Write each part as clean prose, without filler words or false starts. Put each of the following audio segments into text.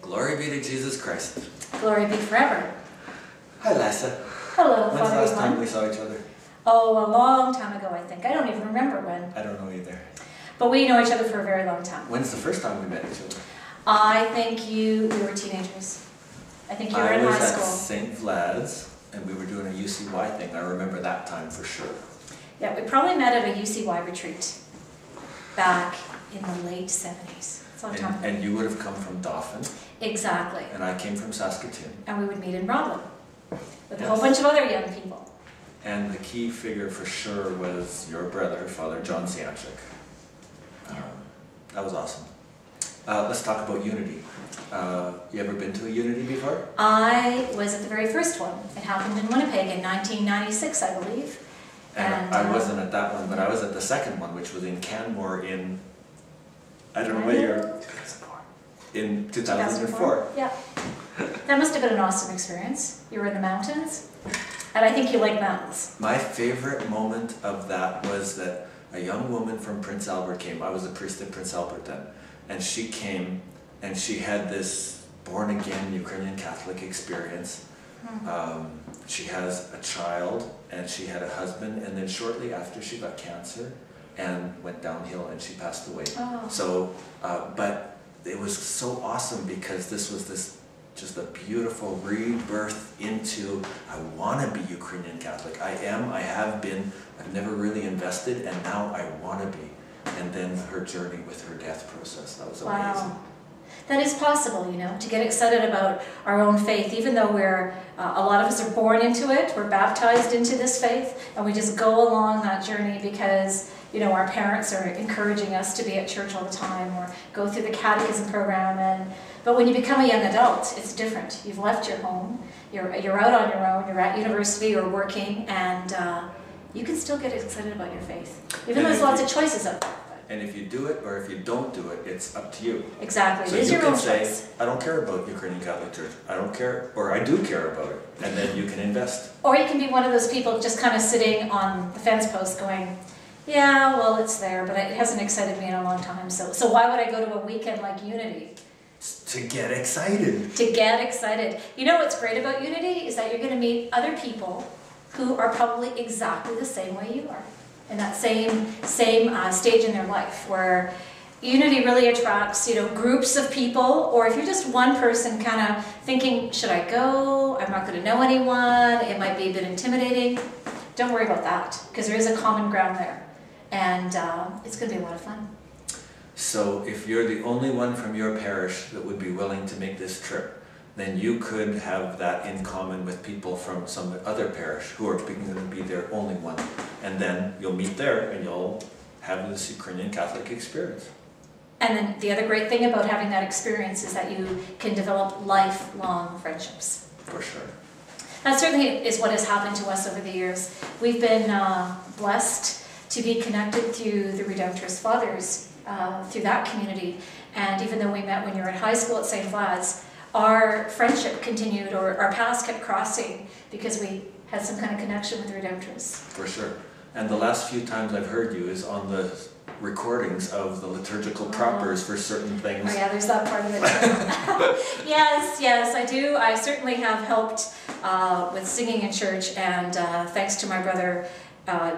Glory be to Jesus Christ. Glory be forever. Hi, Lesia. Hello, When's Father the last Yvonne. time we saw each other? Oh, a long time ago, I think. I don't even remember when. I don't know either. But we know each other for a very long time. When's the first time we met each other? I think we were teenagers. I think you were in high I was school. at St. Vlad's, and we were doing a UCY thing. I remember that time for sure. Yeah, we probably met at a UCY retreat back in the late 70s. It's a long time ago. And you would have come from Dauphin. Exactly. And I came from Saskatoon. And we would meet in Roblin with a whole bunch of other young people. And the key figure for sure was your brother, Father John Sianchik. That was awesome. Let's talk about Unity. You ever been to a Unity before? I was at the very first one. It happened in Winnipeg in 1996, I believe. And I wasn't at that one, but I was at the second one, which was in Canmore in, I don't know what year, in 2004. Yeah. That must have been an awesome experience. You were in the mountains, and I think you like mountains. My favorite moment of that was that a young woman from Prince Albert came. I was a priest at Prince Albert then. And she came, and she had this born-again Ukrainian Catholic experience. She has a child, and she had a husband, and then shortly after she got cancer and went downhill, and she passed away. Oh. So, but it was so awesome because this was just a beautiful rebirth into, I want to be Ukrainian Catholic. I am, I have been, I've never really invested, and now I want to be. And then her journey with her death process, that was amazing. Wow. That is possible, you know, to get excited about our own faith, even though we're, a lot of us are born into it, we're baptized into this faith, and we just go along that journey because, you know, our parents are encouraging us to be at church all the time or go through the catechism program. But when you become a young adult, it's different. You've left your home, you're out on your own, you're at university or working, and you can still get excited about your faith, even though there's lots of choices out there. And if you do it or if you don't do it, it's up to you. Exactly. So It is you your can own say, choice. I don't care about Ukrainian Catholic Church. I don't care, or I do care about it. And then you can invest. Or you can be one of those people just kind of sitting on the fence post going, yeah, well, it's there, but it hasn't excited me in a long time. So why would I go to a weekend like Unity? To get excited. To get excited. You know what's great about Unity is that you're going to meet other people who are probably exactly the same way you are. In that same stage in their life, where Unity really attracts, you know, groups of people, or if you're just one person kind of thinking, should I go? I'm not going to know anyone. It might be a bit intimidating. Don't worry about that, because there is a common ground there, and it's going to be a lot of fun. So if you're the only one from your parish that would be willing to make this trip, then you could have that in common with people from some other parish who are going to be their only one. And then you'll meet there and you'll have this Ukrainian Catholic experience. And then the other great thing about having that experience is that you can develop lifelong friendships. For sure. That certainly is what has happened to us over the years. We've been blessed to be connected through the Redemptorist Fathers, through that community. And even though we met when you were in high school at St. Vlad's, our friendship continued, or our paths kept crossing because we had some kind of connection with the Redemptorists. For sure. And the last few times I've heard you is on the recordings of the liturgical propers for certain things. Oh yeah, there's that part of it too. Yes, I do. I certainly have helped with singing in church, and thanks to my brother,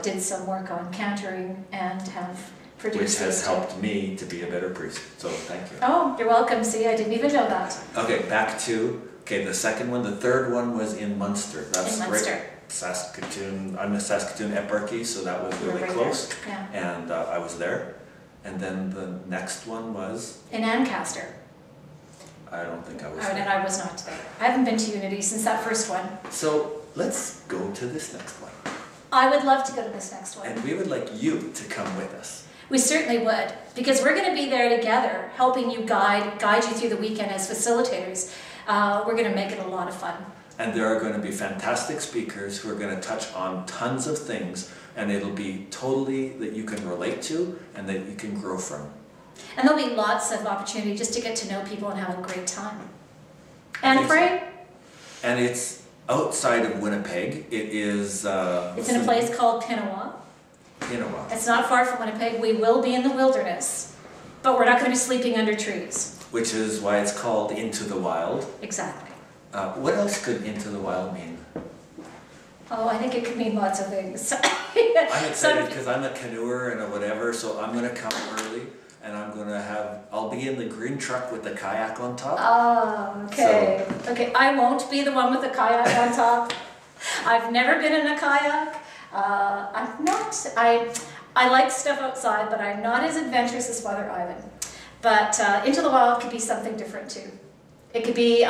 did some work on cantering and have produced. Which has helped me to be a better priest, so thank you. Oh, you're welcome. See, I didn't even know that. Okay, back to, the second one. The third one was in Munster. That's in Munster. Right. Saskatoon, I'm a Saskatoon eparchy, so that was really right close. Yeah. And I was there. And then the next one was? In Ancaster. I don't think I was there. And I was not there. I haven't been to Unity since that first one. So let's go to this next one. I would love to go to this next one. And we would like you to come with us. We certainly would, because we're going to be there together, helping you guide you through the weekend as facilitators. We're going to make it a lot of fun. And there are going to be fantastic speakers who are going to touch on tons of things, and it'll be totally that you can relate to and that you can grow from. And there'll be lots of opportunity just to get to know people and have a great time. And free. And it's outside of Winnipeg. It is... it's in a place called Pinawa. Pinawa. It's not far from Winnipeg. We will be in the wilderness, but we're not going to be sleeping under trees. which is why it's called Into the Wild. Exactly. What else could Into the Wild mean? Oh, I think it could mean lots of things. I'm excited because I'm a canoeer and a whatever, so I'm going to come early and I'll be in the green truck with the kayak on top. Oh, okay. So, okay, I won't be the one with the kayak on top. I've never been in a kayak. I like stuff outside, but I'm not as adventurous as Father Ivan. But Into the Wild could be something different too. It could be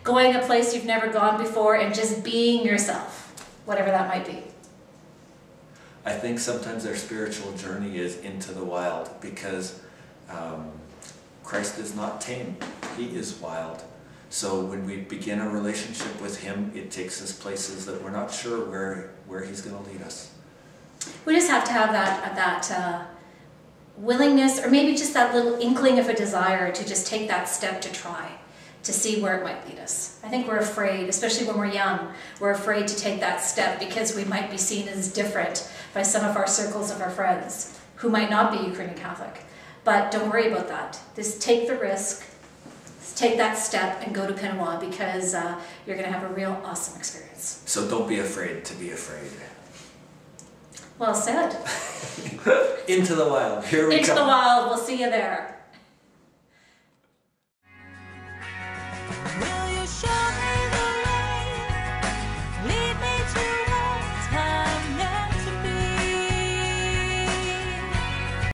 going a place you've never gone before and just being yourself, whatever that might be. I think sometimes our spiritual journey is into the wild because Christ is not tame. He is wild. So when we begin a relationship with Him, it takes us places that we're not sure where He's going to lead us. We just have to have that willingness, or maybe just that little inkling of a desire to just take that step to try, to see where it might lead us. I think we're afraid, especially when we're young, we're afraid to take that step because we might be seen as different by some of our circles of our friends who might not be Ukrainian Catholic. But don't worry about that. Just take the risk, take that step and go to Pinawa because you're going to have a real awesome experience. So don't be afraid to be afraid. Well said. Into the wild. Here we come. Into the wild. We'll see you there. Will you show